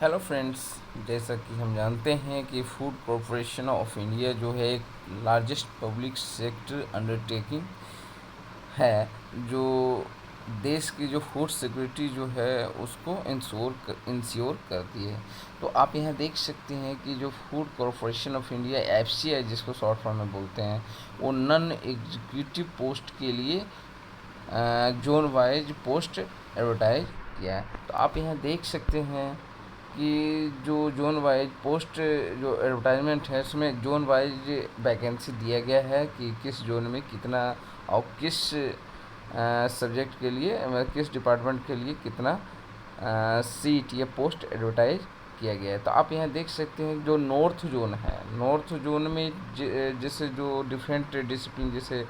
Hello friends. जैसा कि हम जानते हैं कि फूड कॉरपोरेशन ऑफ इंडिया जो है एक लार्जेस्ट पब्लिक सेक्टर अंडरटेकिंग है, जो देश की जो फूड सिक्योरिटी जो है उसको इंश्योर करती है। तो आप यहाँ देख सकते हैं कि जो food corporation of India FCI जिसको शॉर्ट फॉर्म में बोलते हैं, वो नॉन एग्जीक्यूटिव पोस्ट के लिए जोन वाइज पोस्ट एडवर्टाइज किया है। तो आप यहाँ देख सकते हैं कि जो जोन वाइज पोस्ट जो एडवर्टाइजमेंट है उसमें जोन वाइज वैकेंसी दिया गया है कि किस जोन में कितना और किस सब्जेक्ट के लिए मतलब किस डिपार्टमेंट के लिए कितना सीट या पोस्ट एडवर्टाइज किया गया है। तो आप यहाँ देख सकते हैं जो नॉर्थ जोन है, नॉर्थ जोन में जैसे जो डिफरेंट डिसिप्लिन जैसे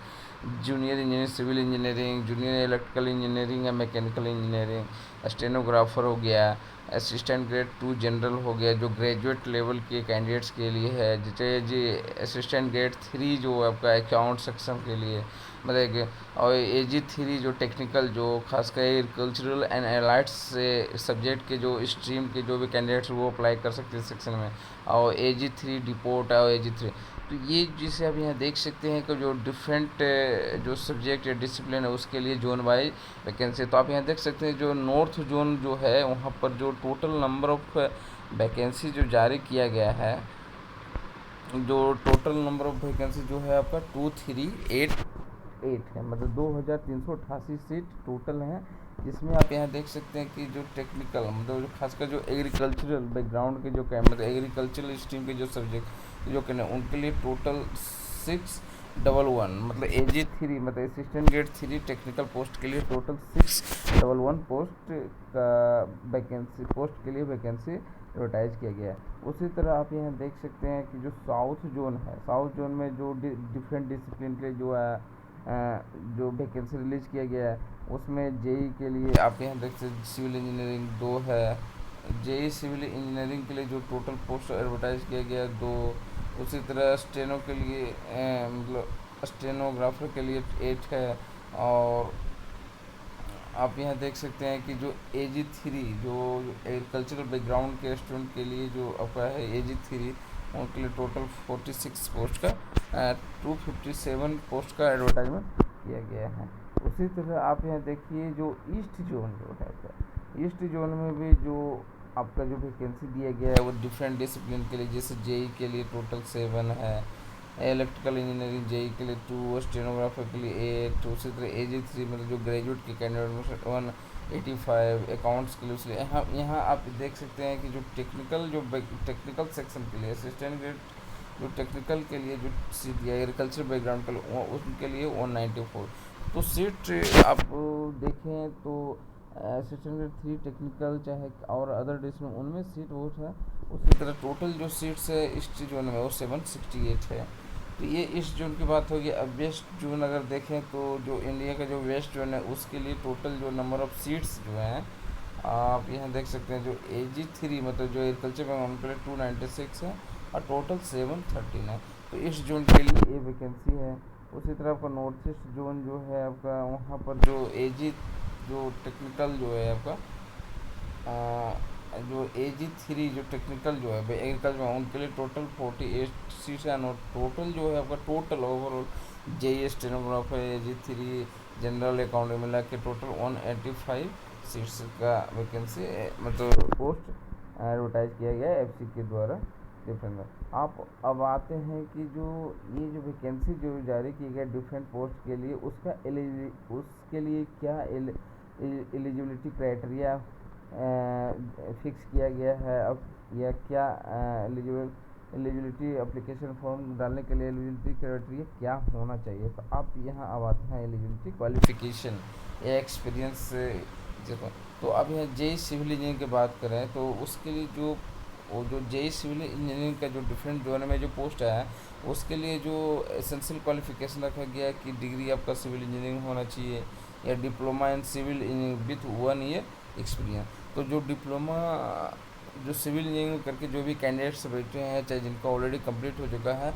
junior engineering, civil engineering, junior electrical engineering या मैकेनिकल इंजीनियरिंग, स्टेनोग्राफर हो गया, असिस्टेंट ग्रेड 2 जनरल हो गया जो ग्रेजुएट लेवल के कैंडिडेट्स के लिए है, जैसे जी असिस्टेंट ग्रेड 3 जो आपका अकाउंट सेक्शन के लिए मतलब और AG3 जो टेक्निकल जो खासकर एग्रीकल्चरल एंड एलाइड्स से सब्जेक्ट के जो स्ट्रीम के जो भी कैंडिडेट्स वो अप्लाई कर सकते हैं सेक्शन में, और AG3 डिपोर्ट और AG3। तो ये जिसे आप यहाँ देख सकते हैं कि जो डिफरेंट जो सब्जेक्ट या डिसिप्लिन है उसके लिए जोन वाइज वैकेंसी। तो आप यहाँ देख सकते हैं जो नॉर्थ जोन जो है वहाँ पर जो टोटल नंबर ऑफ वैकेंसी जो जारी किया गया है, जो टोटल नंबर ऑफ वैकेंसी जो है आपका 2388 है, मतलब 2388 सीट टोटल हैं। जिसमें आप यहाँ देख सकते हैं कि जो टेक्निकल मतलब जो खासकर जो एग्रीकल्चरल बैकग्राउंड के जो मतलब एग्रीकल्चरल स्ट्रीम के जो सब्जेक्ट जो कहने उनके लिए टोटल 611 मतलब AG3 मतलब असिस्टेंट ग्रेड 3 टेक्निकल पोस्ट के लिए टोटल 611 पोस्ट का वैकेंसी पोस्ट के लिए वैकेंसी एडवर्टाइज किया गया है। उसी तरह आप यहाँ देख सकते हैं कि जो साउथ जोन है, साउथ जोन में जो डिफरेंट डिसिप्लिन के जो जो वैकेंसी रिलीज किया गया है उसमें जेई के लिए आप यहाँ देख सकते सिविल इंजीनियरिंग 2 है, जेई सिविल इंजीनियरिंग के लिए जो टोटल पोस्ट एडवर्टाइज किया गया 2। उसी तरह स्टेनो के लिए मतलब स्टेनोग्राफर के लिए 8 है। और आप यहाँ देख सकते हैं कि जो AG3 जो एग्रीकल्चरल बैकग्राउंड के स्टूडेंट के लिए जो आपका है AG3 उनके लिए टोटल 46 पोस्ट का 257 पोस्ट का एडवर्टाइजमेंट किया गया है। उसी तरह आप यहाँ देखिए जो ईस्ट जोन जो है, ईस्ट जोन में भी जो आपका जो वैकेंसी दिया गया है वो डिफरेंट डिसिप्लिन के लिए, जैसे जेई के लिए टोटल 7 है, इलेक्ट्रिकल इंजीनियरिंग जेई के लिए 2, स्टेनोग्राफर के लिए 8, उसी तरह AG3 मतलब जो ग्रेजुएट के कैंडिडेट में 185, अकाउंट्स के लिए उसके लिए यहाँ आप देख सकते हैं कि जो टेक्निकल सेक्शन के लिए असिस्टेंट ग्रेड जो टेक्निकल के लिए जो सीट दिया एग्रीकल्चर बैकग्राउंड के लिए उनके लिए 194। तो सीट आप देखें तो असिस्टेंट ग्रेड 3 टेक्निकल चाहे और अदर डिस्ट्रिक्ट में उनमें सीट बहुत है। उसी तरह टोटल जो सीट्स है ईस्ट जोन में वो 768 है। तो ये ईस्ट जोन की बात होगी। अब वेस्ट जोन अगर देखें तो जो इंडिया का जो वेस्ट जोन है उसके लिए टोटल जो नंबर ऑफ़ सीट्स जो हैं आप यहाँ देख सकते हैं जो AG3 मतलब जो एग्रीकल्चर में उनके लिए 296 है और टोटल 713 है। तो ईस्ट जोन के लिए ये वैकेंसी है। उसी तरह आपका नॉर्थ ईस्ट जोन जो है आपका वहाँ पर जो AG जो टेक्निकल जो है आपका जो AG3 जो टेक्निकल जो है एग्रीकल्चर में उनके लिए टोटल 48 सीट्स है। और टोटल जो है आपका total overall JE stenographer AG3 general account मिला के टोटल 185 सीट्स का वैकेंसी मतलब पोस्ट एडवर्टाइज किया गया है FC के द्वारा डिफरेंट। आप अब आते हैं कि जो ये जो वैकेंसी जो जारी की गई डिफरेंट पोस्ट के लिए उसके लिए क्या एलिजिबिलिटी क्राइटेरिया फिक्स किया गया है अब या क्या एलिजिबिलिटी एप्लीकेशन फॉर्म डालने के लिए एलिजिबिलिटी क्राइटेरिया क्या होना चाहिए। तो आप यहाँ अब आते हैं एलिजिबिलिटी क्वालिफिकेशन या एक्सपीरियंस जब। तो अब यहाँ जेई सिविल इंजीनियरिंग की बात करें तो उसके लिए जो जेई सिविल इंजीनियरिंग का जो डिफरेंट जोन में जो पोस्ट है उसके लिए जो एसेंशियल क्वालिफिकेशन रखा गया है कि डिग्री आपका सिविल इंजीनियरिंग होना चाहिए या diploma in civil engineering with 1 year experience. तो जो डिप्लोमा जो सिविल इंजीनियरिंग करके जो भी कैंडिडेट्स बैठे हैं चाहे जिनका ऑलरेडी कंप्लीट हो चुका है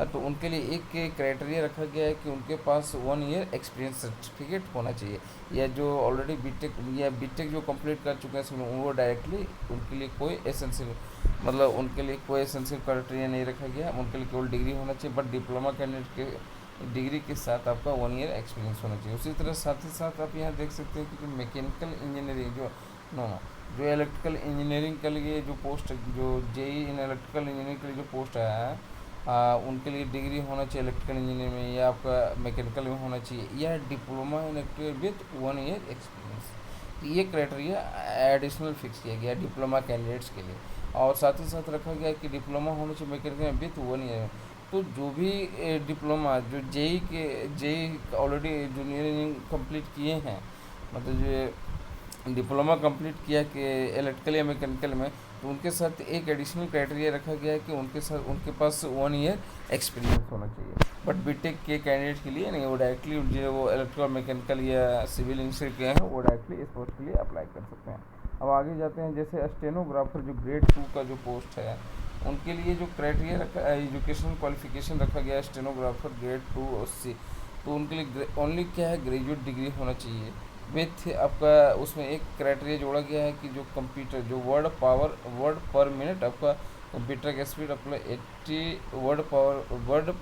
तो उनके लिए एक क्राइटेरिया रखा गया है कि उनके पास 1 ईयर एक्सपीरियंस सर्टिफिकेट होना चाहिए, या जो ऑलरेडी बीटेक या बीटेक जो कंप्लीट कर चुके हैं वो डायरेक्टली उनके लिए कोई एसेंशियल, मतलब उनके लिए कोई एसेंशियल क्राइटेरिया नहीं रखा गया, उनके लिए केवल डिग्री होना चाहिए। बट डिप्लोमा कैंडिडेट के डिग्री के साथ आपका 1 ईयर एक्सपीरियंस होना चाहिए। उसी तरह साथ ही साथ आप यहाँ देख सकते हैं कि जो मैकेनिकल इंजीनियरिंग जो नो जो इलेक्ट्रिकल इंजीनियरिंग के लिए जो पोस्ट, जो जेई इन इलेक्ट्रिकल इंजीनियरिंग के लिए जो पोस्ट आया है, उनके लिए डिग्री होना चाहिए इलेक्ट्रिकल इंजीनियरिंग में, या आपका मैकेनिकल में होना चाहिए, या diploma in electrical with 1 year experience. तो ये क्राइटेरिया एडिशनल फिक्स किया गया डिप्लोमा कैंडिडेट्स के लिए। और साथ ही साथ रखा गया कि डिप्लोमा होना चाहिए मैकेनिकल में विथ 1 ईयर। तो जो भी डिप्लोमा जो JE already junior engineering complete किए हैं, मतलब जो डिप्लोमा कंप्लीट किया कि इलेक्ट्रिकल या मैकेनिकल में, तो उनके साथ एक एडिशनल क्राइटेरिया रखा गया है कि उनके साथ उनके पास 1 ईयर एक्सपीरियंस होना चाहिए। बट बीटेक के कैंडिडेट के लिए नहीं, वो डायरेक्टली जो वो इलेक्ट्रिकल मैकेनिकल या सिविल इंजीनियर के हैं वो डायरेक्टली इस पोस्ट के लिए अप्लाई कर सकते हैं। अब आगे जाते हैं, जैसे स्टेनोग्राफर जो ग्रेड 2 का जो पोस्ट है, उनके लिए जो क्राइटेरिया रखा एजुकेशनल क्वालिफिकेशन रखा गया है स्टेनोग्राफर ग्रेड 2 और सी, तो उनके लिए ओनली क्या है, ग्रेजुएट डिग्री होना चाहिए विथ आपका। उसमें एक क्राइटेरिया जोड़ा गया है कि जो कंप्यूटर जो वर्ड पर मिनट आपका कंप्यूटर का स्पीड अपना 80 वर्ड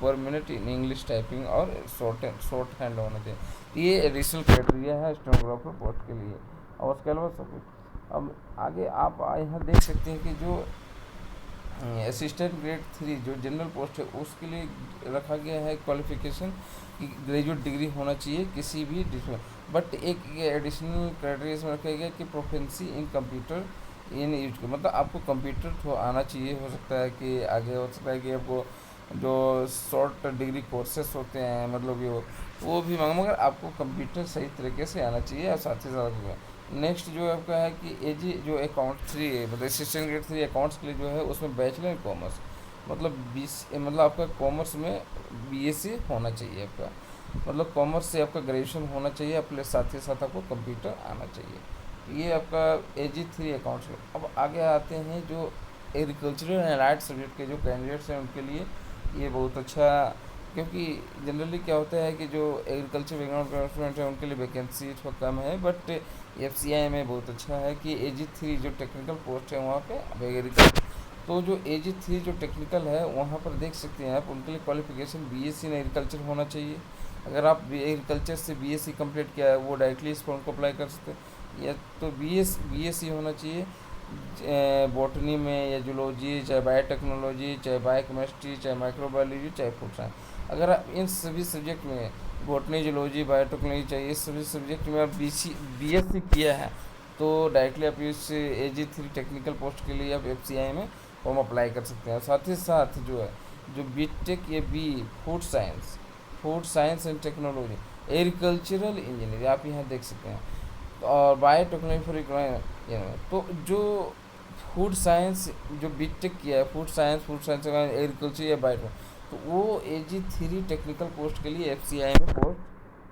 पर मिनट इन इंग्लिश टाइपिंग और शॉर्ट हैंड होना चाहिए। तो ये एडिशनल क्राइटेरिया है स्टेनोग्राफर पोस्ट के लिए। और उसके अलावा सब कुछ। अब आगे आप यहाँ देख सकते हैं कि जो असिस्टेंट ग्रेड 3 जो जनरल पोस्ट है उसके लिए रखा गया है क्वालिफिकेशन कि ग्रेजुएट डिग्री होना चाहिए किसी भी डिस्ट्रिक्ट। बट एक एडिशनल क्राइटेरिया में रखा गया कि proficiency in computer in use के, मतलब आपको कंप्यूटर तो आना चाहिए। हो सकता है कि आगे हो सकता है कि आपको जो शॉर्ट डिग्री कोर्सेस होते हैं, मतलब वो भी मांगा, मगर आपको कंप्यूटर सही तरीके से आना चाहिए। और साथ ही साथ नेक्स्ट जो आपका है कि एजी जो अकाउंट 3 है, मतलब असिस्टेंट ग्रेड 3 अकाउंट्स के लिए जो है उसमें बैचलर इन कॉमर्स, मतलब 20 मतलब आपका कॉमर्स में बीएससी होना चाहिए आपका, मतलब कॉमर्स से आपका ग्रेजुएशन होना चाहिए, अपने साथ ही साथ आपको कंप्यूटर आना चाहिए। ये आपका AG3 अकाउंट्स है। अब आगे आते हैं जो एग्रीकल्चरल एंड आर्ट सब्जेक्ट के जो कैंडिडेट्स हैं उनके लिए ये बहुत अच्छा, क्योंकि जनरली क्या होता है कि जो एग्रीकल्चर बैकग्राउंड का स्टूडेंट है उनके लिए वैकेंसी थोड़ा कम है। बट FCI में बहुत अच्छा है कि AG3 जो टेक्निकल पोस्ट है वहाँ पे एग्रीकल्चर, तो जो AG3 जो टेक्निकल है वहाँ पर देख सकते हैं आप, उनके लिए क्वालिफिकेशन BSc इन एग्रीकल्चर होना चाहिए। अगर आप एग्रीकल्चर से BSc कंप्लीट किया है वो डायरेक्टली इस फॉर्म को अप्लाई कर सकते हैं, या तो BSc होना चाहिए बॉटनी में, या जूलॉजी, चाहे बायोटेक्नोलॉजी, चाहे बायोकेमिस्ट्री, चाहे माइक्रोबायोलॉजी, चाहे फूड साइंस। अगर आप इन सभी सब्जेक्ट में बॉटनी, जूलॉजी, बायोटेक्नोलॉजी चाहिए, इस सभी सब्जेक्ट में आप BSc किया है तो डायरेक्टली आप इस AG3 टेक्निकल पोस्ट के लिए आप FCI में फॉर्म अप्लाई कर सकते हैं। साथ ही साथ जो है जो बीटेक या B food science and technology, agricultural engineering आप यहाँ देख सकते हैं, और बायोटेक्नोलॉजी फॉर तो जो फूड साइंस जो बीटेक किया है फूड साइंस एग्रीकल्चर या बायो, तो वो AG3 टेक्निकल पोस्ट के लिए FCI में पोस्ट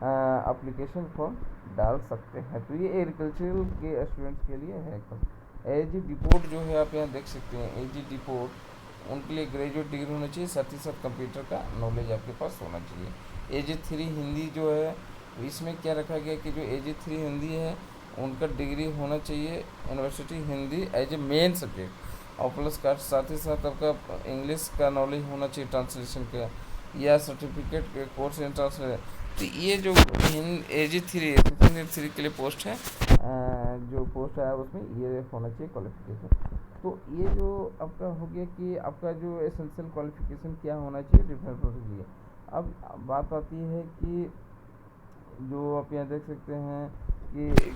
अप्लीकेशन फॉर्म डाल सकते हैं। तो ये एग्रीकल्चर के स्टूडेंट्स के लिए है। AG डिपोर्ट जो है आप यहाँ देख सकते हैं, AG डिपोर्ट उनके लिए ग्रेजुएट डिग्री होना चाहिए, साथ ही साथ कंप्यूटर का नॉलेज आपके पास होना चाहिए। AG3 हिंदी जो है, तो इसमें क्या रखा गया कि जो AG3 हिंदी है उनका डिग्री होना चाहिए university Hindi as a main subject, और प्लस का साथ ही साथ आपका इंग्लिश का नॉलेज होना चाहिए ट्रांसलेशन का, या सर्टिफिकेट के कोर्स इन ट्रांसलेशन। तो ये जो AG3 के लिए पोस्ट है, जो पोस्ट है उसमें ये होना चाहिए क्वालिफिकेशन। तो ये जो आपका हो गया कि आपका जो एसेंशियल क्वालिफिकेशन क्या होना चाहिए डिफरेंट पोस्ट के लिए। अब बात आती है कि जो आप यहाँ देख सकते हैं कि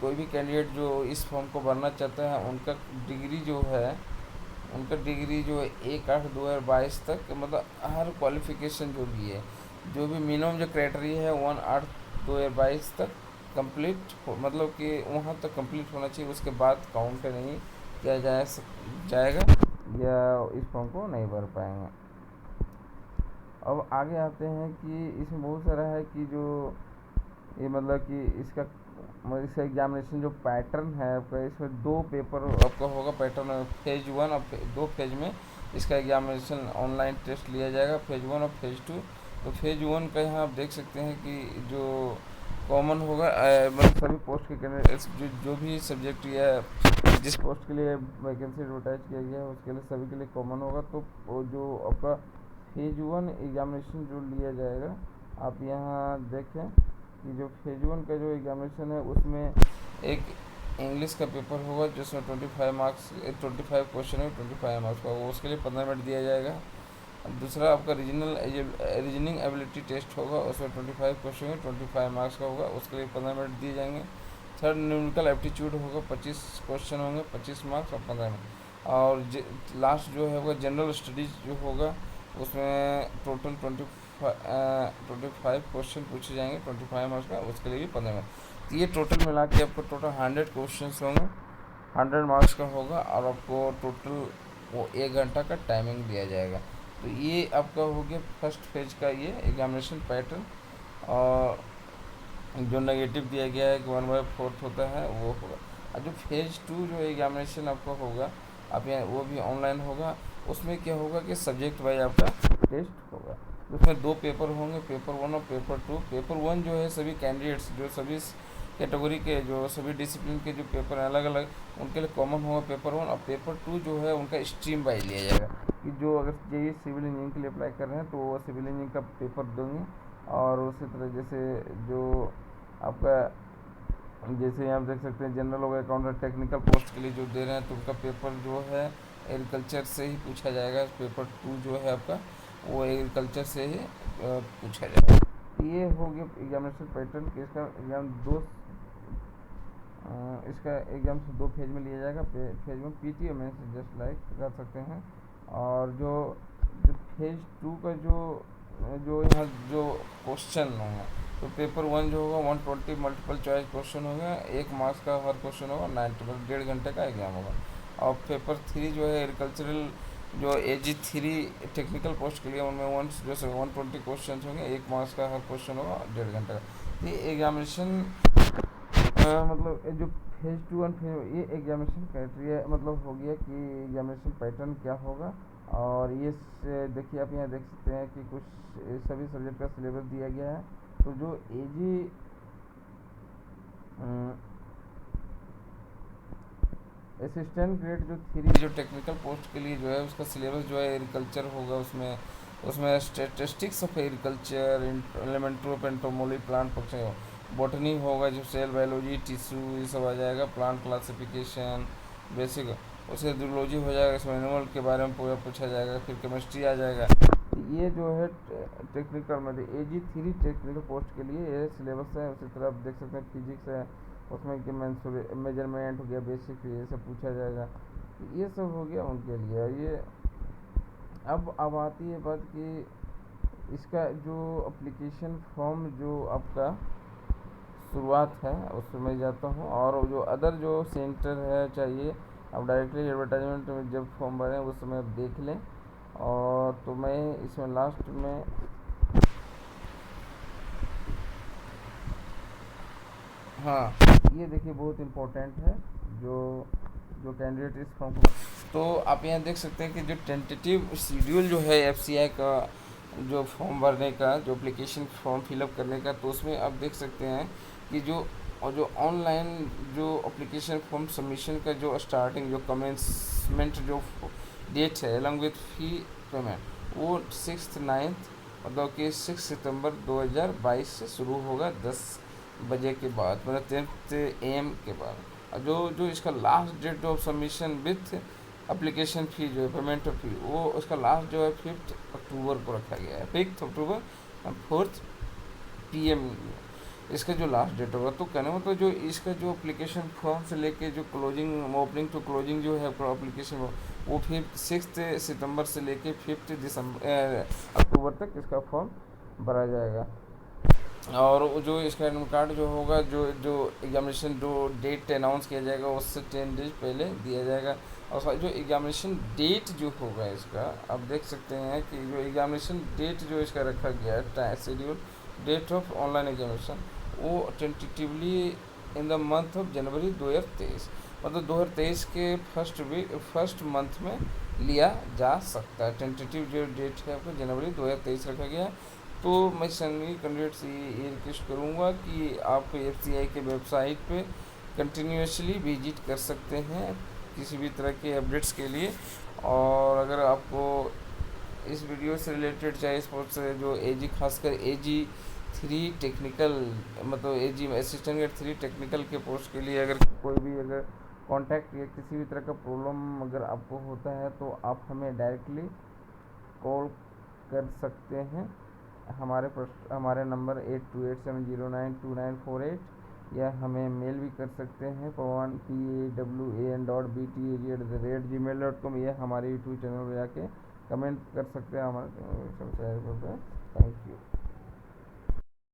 कोई भी कैंडिडेट जो इस फॉर्म को भरना चाहता है उनका डिग्री जो है 1/8/2022 तक, मतलब हर क्वालिफिकेशन जो भी है, जो भी मिनिमम जो क्राइटेरिया है 1/8/2022 तक कंप्लीट हो, मतलब कि वहाँ तक कंप्लीट होना चाहिए। उसके बाद काउंट नहीं किया जाएगा या इस फॉर्म को नहीं भर पाएंगे। अब आगे आते हैं कि इसमें बहुत सारा है कि जो ये मतलब कि इसका मतलब इसका एग्जामिनेशन जो पैटर्न है आपका, इसमें दो पेपर आपका होगा पैटर्न, फेज 1 और दो फेज में इसका एग्जामिनेशन ऑनलाइन टेस्ट लिया जाएगा, फेज 1 और फेज 2। तो फेज 1 का यहाँ आप देख सकते हैं कि जो कॉमन होगा मतलब सभी पोस्ट के कैंडिडेट्स जो भी सब्जेक्ट या जिस पोस्ट के लिए वैकेंसी एडवर्टाइज किया गया है उसके लिए सभी के लिए कॉमन होगा। तो वो जो आपका फेज 1 एग्जामिनेशन जो लिया जाएगा, आप यहाँ देखें कि जो फेज 1 का जो एग्जामिनेशन है उसमें एक इंग्लिश का पेपर होगा जिसमें 25 मार्क्स 25 क्वेश्चन है, 25 मार्क्स का होगा, उसके लिए 15 मिनट दिया जाएगा। दूसरा आपका रीजनिंग एबिलिटी टेस्ट होगा, उसमें 25 क्वेश्चन है, 25 मार्क्स का होगा, उसके लिए 15 मिनट दिए जाएंगे। थर्ड न्यूमेरिकल एप्टीट्यूड होगा, 25 क्वेश्चन होंगे, 25 मार्क्स और 15 मिनट। और लास्ट जो है वो जनरल स्टडीज जो होगा उसमें टोटल 25 क्वेश्चन पूछे जाएंगे, 25 मार्क्स का, उसके लिए भी 15 मिनट। तो ये टोटल मिला के आपको टोटल 100 क्वेश्चन होंगे, 100 मार्क्स का होगा, और आपको टोटल वो 1 घंटा का टाइमिंग दिया जाएगा। तो ये आपका हो गया फर्स्ट फेज का ये एग्जामिनेशन पैटर्न। और जो नेगेटिव दिया गया है कि 1/4 होता है वो होगा। और जो फेज 2 जो एग्जामिनेशन आपका होगा, आप यहाँ वो भी ऑनलाइन होगा। उसमें क्या होगा कि सब्जेक्ट वाइज आपका टेस्ट होगा। उसमें दो पेपर होंगे, पेपर 1 और पेपर 2। पेपर 1 जो है सभी कैंडिडेट्स जो सभी कैटेगरी के जो सभी डिसिप्लिन के जो पेपर हैं अलग अलग, उनके लिए कॉमन होगा पेपर 1। और पेपर 2 जो है उनका स्ट्रीम वाइज लिया जाएगा कि जो अगर जेईई सिविल इंजीनियरिंग के लिए अप्लाई कर रहे हैं तो वो सिविल इंजीनियरिंग का पेपर देंगे। और उसी तरह जैसे जो आपका जैसे यहाँ आप देख सकते हैं जनरल होगा अकाउंटेंट टेक्निकल पोस्ट के लिए जो दे रहे हैं तो उनका पेपर जो है एग्रीकल्चर से ही पूछा जाएगा। पेपर 2 जो है आपका वो एग्रीकल्चर से ही पूछा जाएगा। ये हो गया एग्जामिनेशन पैटर्न कि इसका एग्ज़ाम इसका एग्ज़ाम से 2 फेज में लिया जाएगा। फेज में पीटी और मेंस जस्ट लाइक कर सकते हैं। और जो जो फेज 2 का जो यहाँ जो क्वेश्चन होंगे, तो पेपर 1 जो होगा 120 मल्टीपल चॉइस क्वेश्चन होगा, 1 मार्क्स का हर क्वेश्चन होगा, 90 मतलब 1.5 घंटे का एग्जाम होगा। और पेपर 3 जो है एग्रीकल्चरल जो AG3 टेक्निकल पोस्ट के लिए उनमें 120 क्वेश्चन होंगे, 1 मार्क्स का हर क्वेश्चन होगा, 1.5 घंटे का। ये एग्जामिनेशन मतलब जो फेज 2 और फेज ये एग्जामिनेशन क्राइटेरिया मतलब हो गया कि एग्जामिनेशन पैटर्न क्या होगा। और ये देखिए आप यहाँ देख सकते हैं कि कुछ सभी सब्जेक्ट का सिलेबस दिया गया है। तो जो एजी असिस्टेंट ग्रेड जो 3 जो टेक्निकल पोस्ट के लिए जो है उसका सिलेबस जो है एग्रीकल्चर होगा, उसमें statistics of agriculture, elementary of entomology, plant function, botany होगा जो सेल बायोलॉजी, टिश्यू ये सब आ जाएगा, प्लांट क्लासिफिकेशन बेसिक, उसे जूलॉजी हो जाएगा, इसमें एनिमल के बारे में पूरा पूछा जाएगा, फिर केमिस्ट्री आ जाएगा। ये जो है टेक्निकल में AG3 टेक्निकल पोस्ट के लिए ये सिलेबस है। उसी तरह आप देख सकते हैं फिजिक्स है, उसमें कि मेजरमेंट हो गया, बेसिक ये सब पूछा जाएगा। ये सब हो गया उनके लिए। ये अब आती है बात कि इसका जो एप्लीकेशन फॉर्म जो आपका शुरुआत है उसमें जाता हूँ। और जो अदर जो सेंटर है चाहिए आप डायरेक्टली एडवर्टाइजमेंट में जब फॉर्म भरें उस समय आप देख लें। और तो मैं इसमें लास्ट में हाँ ये देखिए बहुत इम्पोर्टेंट है जो जो कैंडिडेट इस फॉर्म को, तो आप यहाँ देख सकते हैं कि जो टेंटेटिव शेड्यूल जो है FCI का जो फॉर्म भरने का, जो एप्लीकेशन फॉर्म फिलअप करने का, तो उसमें आप देख सकते हैं कि जो ऑनलाइन जो एप्लीकेशन फॉर्म सबमिशन का जो स्टार्टिंग जो कमेंसमेंट जो डेट है अलॉन्ग विथ फी पेमेंट वो 6/9 मतलब कि 6 सितंबर 2022 से शुरू होगा 10 बजे के बाद, मतलब 10 AM के बाद। और जो इसका last date of submission with application fee जो है पेमेंट ऑफ फी वो उसका लास्ट जो है 5 अक्टूबर को रखा गया है, 5 अक्टूबर 4 PM इसका जो लास्ट डेट होगा। तो कहने मतलब जो इसका जो एप्लीकेशन फॉर्म से लेके जो क्लोजिंग ओपनिंग टू क्लोजिंग जो है एप्लीकेशन वो 6 सितंबर से लेके 5 अक्टूबर तक इसका फॉर्म भरा जाएगा। और जो इसका एडमिट कार्ड जो होगा जो जो एग्जामिनेशन जो डेट अनाउंस किया जाएगा उससे 10 डेज पहले दिया जाएगा। और जो एग्जामिनेशन डेट जो होगा इसका आप देख सकते हैं कि जो एग्जामिनेशन डेट जो इसका रखा गया है schedule date of online examination वो tentatively in the month of January 2023, मतलब 2023 के फर्स्ट मंथ में लिया जा सकता है। टेंटेटिव जो डेट है आपका जनवरी 2023 रखा गया है। तो मैं सभी कैंडिडेट से ये रिक्वेस्ट करूँगा कि आप FCI के वेबसाइट पे कंटिन्यूसली विजिट कर सकते हैं किसी भी तरह के अपडेट्स के लिए। और अगर आपको इस वीडियो से रिलेटेड चाहे स्पोर्ट्स से जो AG खासकर AG3 टेक्निकल, मतलब AG असिस्टेंट ग्रेड 3 टेक्निकल के पोस्ट के लिए अगर कोई भी अगर कांटेक्ट या किसी भी तरह का प्रॉब्लम अगर आपको होता है तो आप हमें डायरेक्टली कॉल कर सकते हैं। हमारे नंबर 8287092948, या हमें मेल भी कर सकते हैं pawan.pawan.btag@gmail.com। यह हमारे यूट्यूब चैनल पर जाके कमेंट कर सकते हैं हमारे। Thank you.